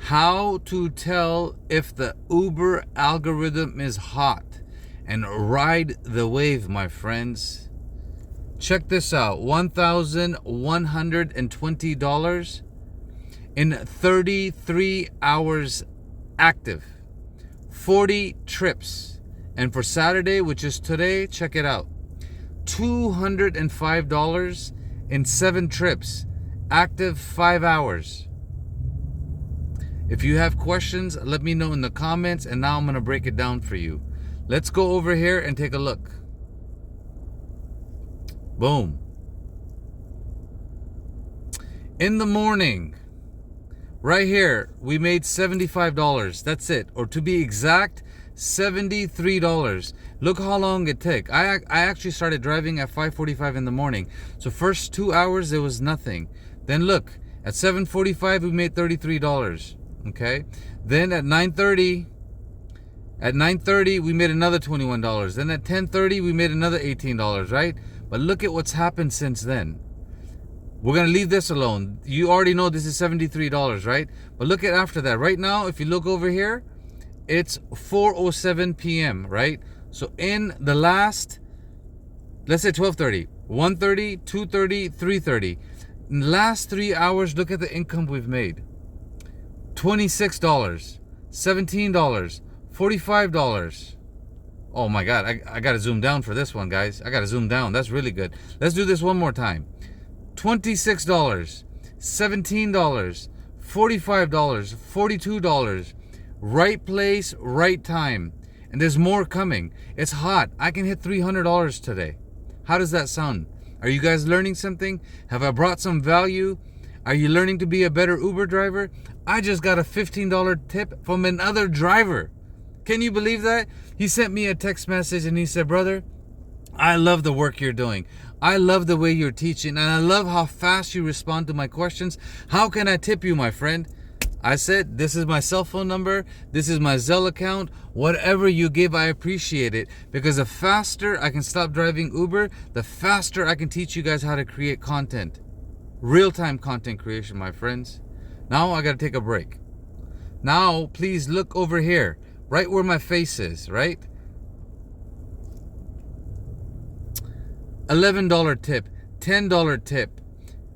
How to tell if the Uber algorithm is hot and ride the wave, my friends. Check this out. $1,120 in 33 hours active. 40 trips. And for Saturday, which is today, check it out. $205 in 7 trips. Active 5 hours. If you have questions, let me know in the comments, and now I'm going to break it down for you. Let's go over here and take a look. Boom. In the morning, right here, we made $75. That's it. Or to be exact, $73. Look how long it took. I actually started driving at 5:45 in the morning. So first 2 hours, there was nothing. Then look, at 7:45, we made $33. Okay. Then at 9:30, we made another $21. Then at 10:30, we made another $18, right? But look at what's happened since then. We're going to leave this alone. You already know this is $73, right? But look at after that. Right now, if you look over here, it's 4:07 p.m., right? So in the last, let's say 12:30, 1:30, 2:30, 3:30. In the last 3 hours, look at the income we've made. $26, $17, $45. Oh my God, I got to zoom down for this one, guys. I got to zoom down. That's really good. Let's do this one more time. $26, $17, $45, $42. Right place, right time. And there's more coming. It's hot. I can hit $300 today. How does that sound? Are you guys learning something? Have I brought some value? Are you learning to be a better Uber driver? I just got a $15 tip from another driver. Can you believe that? He sent me a text message and he said, brother, I love the work you're doing. I love the way you're teaching. And I love how fast you respond to my questions. How can I tip you, my friend? I said, this is my cell phone number. This is my Zelle account. Whatever you give, I appreciate it. Because the faster I can stop driving Uber, the faster I can teach you guys how to create content. Real-time content creation, my friends. Now I got to take a break. Now, please look over here. Right where my face is, right? $11 tip. $10 tip.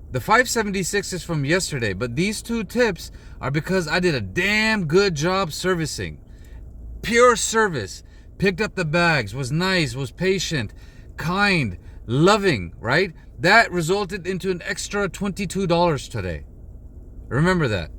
The $5.76 is from yesterday, but these 2 tips are because I did a damn good job servicing. Pure service. Picked up the bags, was nice, was patient, kind, loving, right? That resulted into an extra $22 today. Remember that.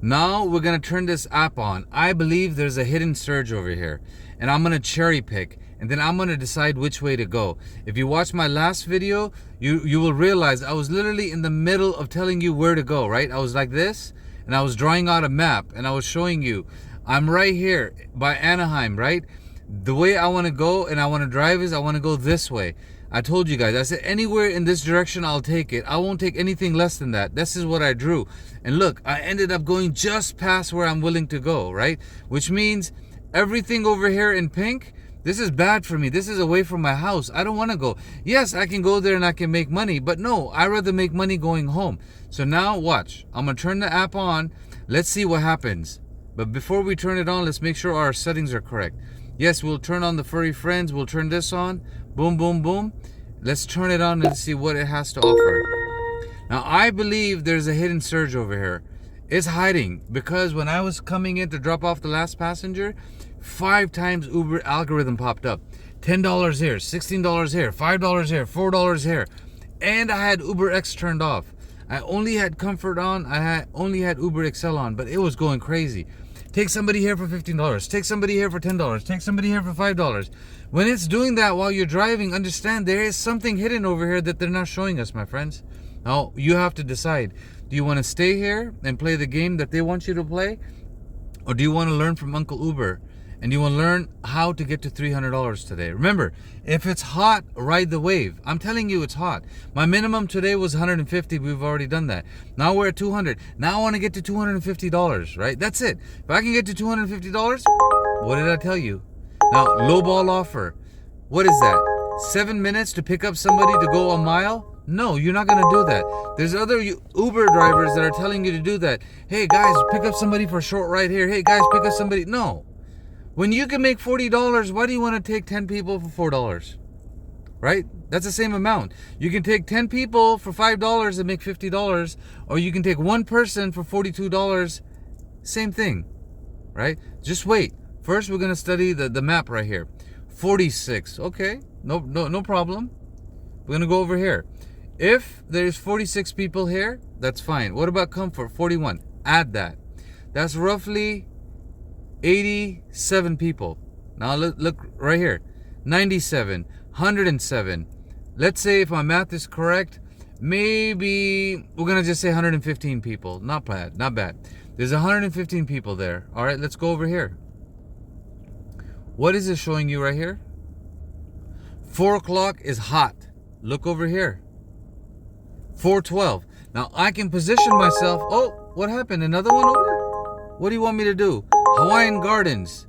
Now we're going to turn this app on. I believe there's a hidden surge over here, and I'm going to cherry pick. And then I'm going to decide which way to go. If you watch my last video, you will realize I was literally in the middle of telling you where to go, right? I was like this, and I was drawing out a map, and I was showing you, I'm right here by Anaheim, right? The way I want to go and I want to drive is I want to go this way. I told you guys, I said anywhere in this direction, I'll take it. I won't take anything less than that. This is what I drew. And look, I ended up going just past where I'm willing to go, right? Which means everything over here in pink, this is bad for me. This is away from my house. I don't want to go. Yes, I can go there and I can make money. But no, I'd rather make money going home. So now watch. I'm going to turn the app on. Let's see what happens. But before we turn it on, let's make sure our settings are correct. Yes, we'll turn on the furry friends. We'll turn this on. Boom, boom, boom. Let's turn it on and see what it has to offer. Now, I believe there's a hidden surge over here. It's hiding because when I was coming in to drop off the last passenger, 5 times Uber algorithm popped up. $10 here, $16 here, $5 here, $4 here. And I had UberX turned off. I only had Comfort on. I only had Uber XL on, but it was going crazy. Take somebody here for $15. Take somebody here for $10. Take somebody here for $5. When it's doing that while you're driving, understand there is something hidden over here that they're not showing us, my friends. Now, you have to decide. Do you want to stay here and play the game that they want you to play? Or do you want to learn from Uncle Uber? And you want to learn how to get to $300 today. Remember, if it's hot, ride the wave. I'm telling you it's hot. My minimum today was $150. We've already done that. Now we're at $200. Now I want to get to $250, right? That's it. If I can get to $250, what did I tell you? Now, low ball offer. What is that? 7 minutes to pick up somebody to go a mile? No, you're not going to do that. There's other Uber drivers that are telling you to do that. Hey, guys, pick up somebody for a short ride here. Hey, guys, pick up somebody. No. When you can make $40, why do you want to take 10 people for $4? Right? That's the same amount. You can take 10 people for $5 and make $50, or you can take one person for $42. Same thing, right? Just wait. First, we're going to study the map right here. 46. Okay, no problem. We're going to go over here. If there's 46 people here, that's fine. What about comfort? 41. Add that. That's roughly 87 people. Now look right here. 97. 107. Let's say if my math is correct, maybe we're going to just say 115 people. Not bad. There's 115 people there. All right, let's go over here. What is it showing you right here? 4 o'clock is hot. Look over here. 4:12. Now I can position myself. Oh, what happened? Another one over? What do you want me to do? Hawaiian Gardens.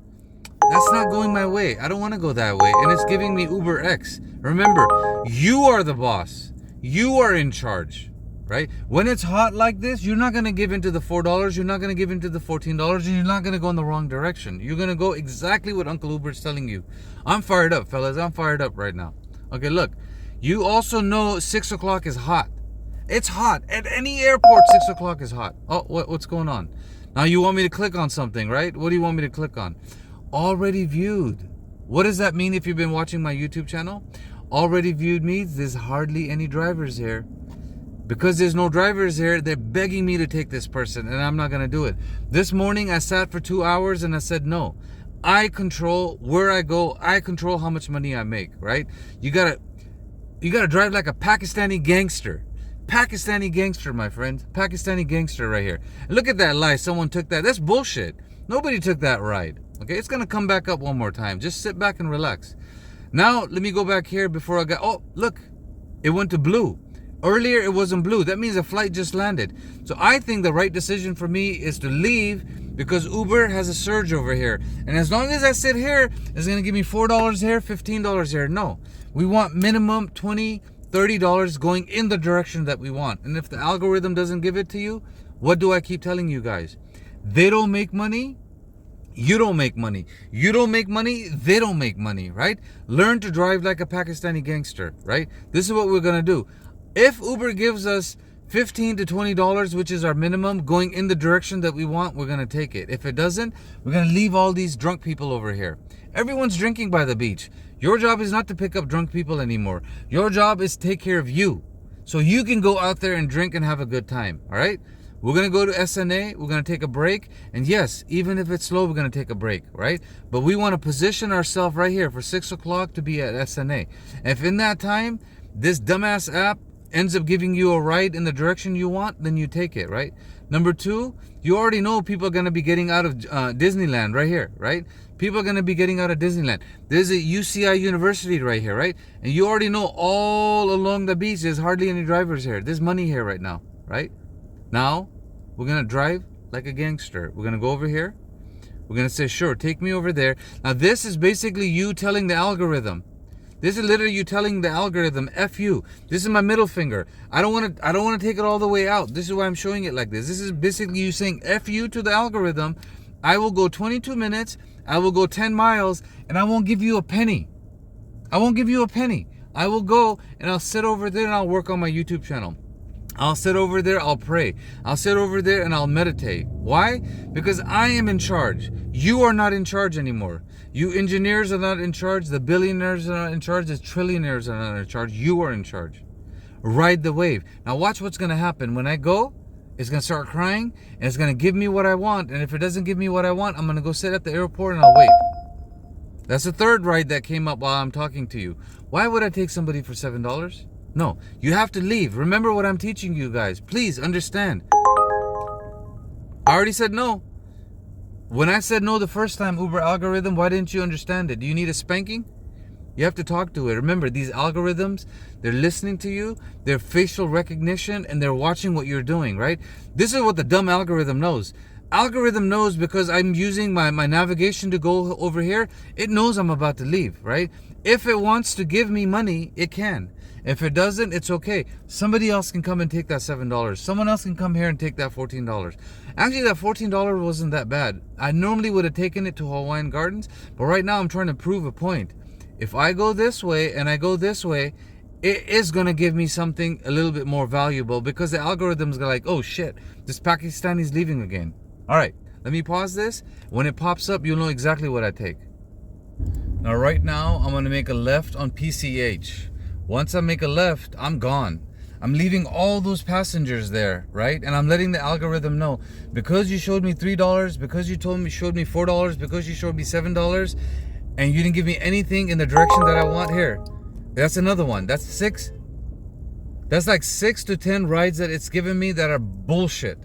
That's not going my way. I don't want to go that way. And it's giving me Uber X. Remember, you are the boss. You are in charge, right? When it's hot like this, you're not going to give into the $4. You're not going to give into the $14. And you're not going to go in the wrong direction. You're going to go exactly what Uncle Uber is telling you. I'm fired up, fellas. I'm fired up right now. Okay, look. You also know 6 o'clock is hot. It's hot. At any airport, 6 o'clock is hot. Oh, what's going on? Now you want me to click on something, right? What do you want me to click on? Already viewed. What does that mean if you've been watching my YouTube channel? Already viewed means there's hardly any drivers here. Because there's no drivers here, they're begging me to take this person, and I'm not going to do it. This morning, I sat for 2 hours, and I said no. I control where I go. I control how much money I make, right? You gotta drive like a Pakistani gangster. Pakistani gangster, my friend. Pakistani gangster right here. And look at that lie. Someone took that. That's bullshit. Nobody took that ride. Okay, it's going to come back up one more time. Just sit back and relax. Now, let me go back here before I got... Oh, look. It went to blue. Earlier, it wasn't blue. That means the flight just landed. So I think the right decision for me is to leave because Uber has a surge over here. And as long as I sit here, it's going to give me $4 here, $15 here. No. We want minimum $20, $30 going in the direction that we want. And if the algorithm doesn't give it to you, what do I keep telling you guys? They don't make money. You don't make money. You don't make money. They don't make money, right? Learn to drive like a Pakistani gangster, right? This is what we're going to do. If Uber gives us $15 to $20, which is our minimum, going in the direction that we want, we're going to take it. If it doesn't, we're going to leave all these drunk people over here. Everyone's drinking by the beach. Your job is not to pick up drunk people anymore. Your job is to take care of you. So you can go out there and drink and have a good time, all right? We're going to go to SNA. We're going to take a break. And yes, even if it's slow, we're going to take a break, right? But we want to position ourselves right here for 6 o'clock to be at SNA. If in that time, this dumbass app ends up giving you a ride in the direction you want, then you take it, right? Number two, you already know people are going to be getting out of Disneyland right here, right? People are going to be getting out of Disneyland. There's a UCI University right here, right? And you already know all along the beach, there's hardly any drivers here. There's money here right now, right? Now, we're going to drive like a gangster. We're going to go over here. We're going to say, sure, take me over there. Now, this is basically you telling the algorithm. This is literally you telling the algorithm, F you. This is my middle finger. I don't want to take it all the way out. This is why I'm showing it like this. This is basically you saying F you to the algorithm. I will go 22 minutes. I will go 10 miles, and I won't give you a penny. I won't give you a penny. I will go, and I'll sit over there, and I'll work on my YouTube channel. I'll sit over there, I'll pray. I'll sit over there and I'll meditate. Why? Because I am in charge. You are not in charge anymore. You engineers are not in charge. The billionaires are not in charge. The trillionaires are not in charge. You are in charge. Ride the wave. Now watch what's going to happen. When I go, it's going to start crying and it's going to give me what I want. And if it doesn't give me what I want, I'm going to go sit at the airport and I'll wait. That's the third ride that came up while I'm talking to you. Why would I take somebody for $7? No, you have to leave. Remember what I'm teaching you guys. Please understand. I already said no. When I said no the first time, Uber algorithm, why didn't you understand it? Do you need a spanking? You have to talk to it. Remember, these algorithms, they're listening to you, they're facial recognition, and they're watching what you're doing, right? This is what the dumb algorithm knows. algorithm knows, because I'm using my navigation to go over here. It knows I'm about to leave, right? If it wants to give me money, it can. If it doesn't, it's okay. Somebody else can come and take that $7. Someone else can come here and take that $14. Actually, that $14 wasn't that bad. I normally would have taken it to Hawaiian Gardens, but right now I'm trying to prove a point. If I go this way and I go this way, it is going to give me something a little bit more valuable, because the algorithm's like, oh shit, this Pakistani's leaving again. All right, let me pause this. When it pops up, you'll know exactly what I take. Now, right now, I'm going to make a left on PCH. Once I make a left, I'm gone. I'm leaving all those passengers there, right? And I'm letting the algorithm know, because you showed me $3, because you showed me $4, because you showed me $7, and you didn't give me anything in the direction that I want here. That's another one. That's 6. That's like 6 to 10 rides that it's given me that are bullshit.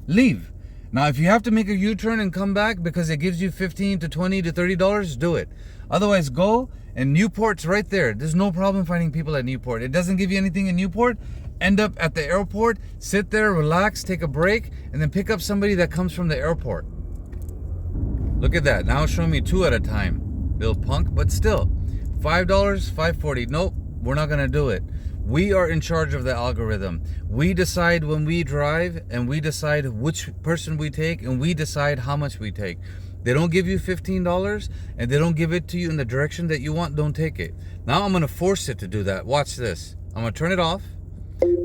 Leave. Now, if you have to make a U-turn and come back because it gives you $15 to $20 to $30, do it. Otherwise, go. And Newport's right there. There's no problem finding people at Newport. It doesn't give you anything in Newport. End up at the airport, sit there, relax, take a break, and then pick up somebody that comes from the airport. Look at that. Now it's showing me 2 at a time. Little punk, but still. $5, $5.40. Nope, we're not going to do it. We are in charge of the algorithm. We decide when we drive, and we decide which person we take, and we decide how much we take. They don't give you $15 and they don't give it to you in the direction that you want, don't take it. Now I'm going to force it to do that. Watch this. I'm going to turn it off,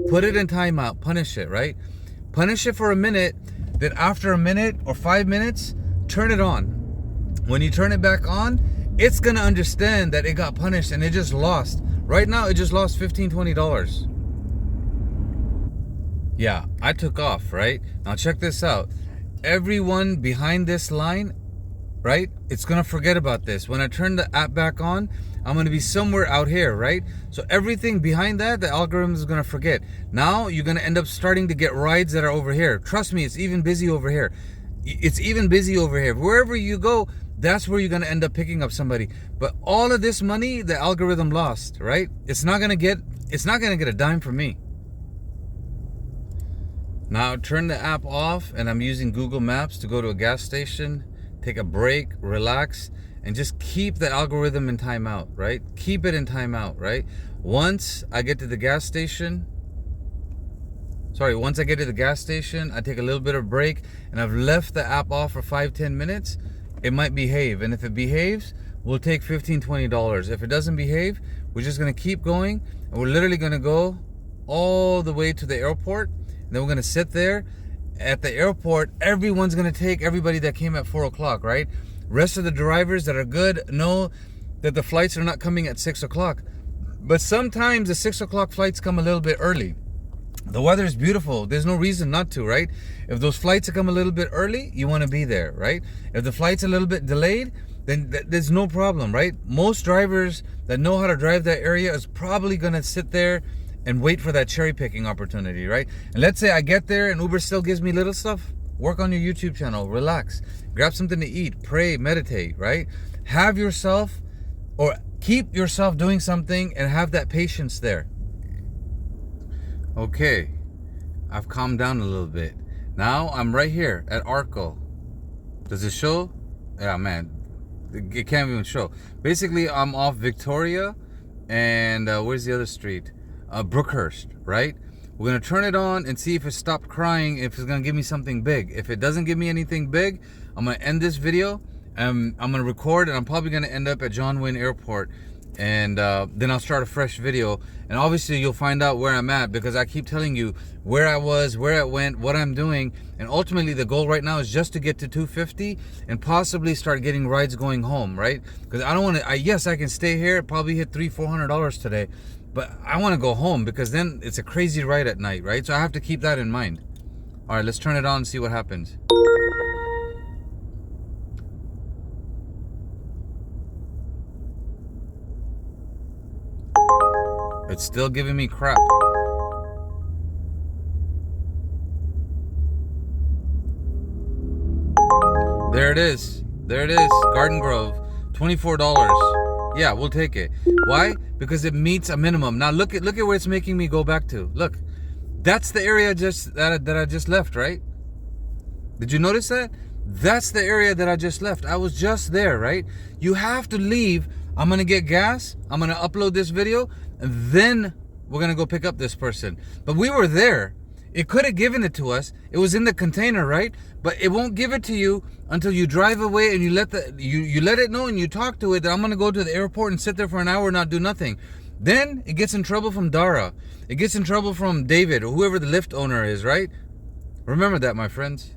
put it in timeout, punish it, right? Punish it for a minute, then after a minute or 5 minutes, turn it on. When you turn it back on, it's going to understand that it got punished and it just lost. Right now, it just lost $15, $20. Yeah, I took off, right? Now check this out. Everyone behind this line, right? It's going to forget about this. When I turn the app back on, I'm going to be somewhere out here, right? So everything behind that, the algorithm is going to forget. Now you're going to end up starting to get rides that are over here. Trust me, it's even busy over here. It's even busy over here. Wherever you go, that's where you're going to end up picking up somebody. But all of this money, the algorithm lost, right? It's not going to get a dime from me. Now turn the app off, and I'm using Google Maps to go to a gas station, take a break, relax, and just keep the algorithm in timeout, right? Keep it in timeout, right? Once I get to the gas station, I take a little bit of break, and I've left the app off for 5-10 minutes, it might behave. And if it behaves, we'll take $15, $20. If it doesn't behave, we're just going to keep going, and we're literally going to go all the way to the airport. And then we're going to sit there at the airport. Everyone's going to take everybody that came at 4 o'clock, right? Rest of the drivers that are good know that the flights are not coming at 6 o'clock. But sometimes the 6 o'clock flights come a little bit early. The weather is beautiful. There's no reason not to, right? If those flights come a little bit early, you want to be there, right? If the flight's a little bit delayed, then there's no problem, right? Most drivers that know how to drive that area is probably going to sit there and wait for that cherry picking opportunity, right? And let's say I get there and Uber still gives me little stuff. Work on your YouTube channel, relax, grab something to eat, pray, meditate, right? Have yourself, or keep yourself doing something and have that patience there. Okay, I've calmed down a little bit. Now I'm right here at Arco. Does it show? Yeah, man, it can't even show. Basically, I'm off Victoria and where's the other street? Brookhurst, right? We're gonna turn it on and see if it stopped crying, if it's gonna give me something big. If it doesn't give me anything big, I'm gonna end this video. I'm gonna record, and I'm probably gonna end up at John Wayne Airport, and then I'll start a fresh video. And obviously you'll find out where I'm at, because I keep telling you where I was, where I went, what I'm doing, and ultimately the goal right now is just to get to 250 and possibly start getting rides going home, right? Because I don't want to. Yes, I can stay here, probably hit $300-$400 today, but I want to go home, because then it's a crazy ride at night, right? So I have to keep that in mind. All right, let's turn it on and see what happens. It's still giving me crap. There it is. There it is. Garden Grove. $24. Yeah, we'll take it. Why? Because it meets a minimum. Now look at where it's making me go back to. Look. That's the area that I just left, right? Did you notice that? That's the area that I just left. I was just there, right? You have to leave. I'm gonna get gas. I'm gonna upload this video, and then we're gonna go pick up this person. But we were there. It could have given it to us. It was in the container, right? But it won't give it to you until you drive away and you let it know and you talk to it that I'm gonna go to the airport and sit there for an hour and not do nothing. Then it gets in trouble from Dara. It gets in trouble from David or whoever the Lyft owner is, right? Remember that, my friends.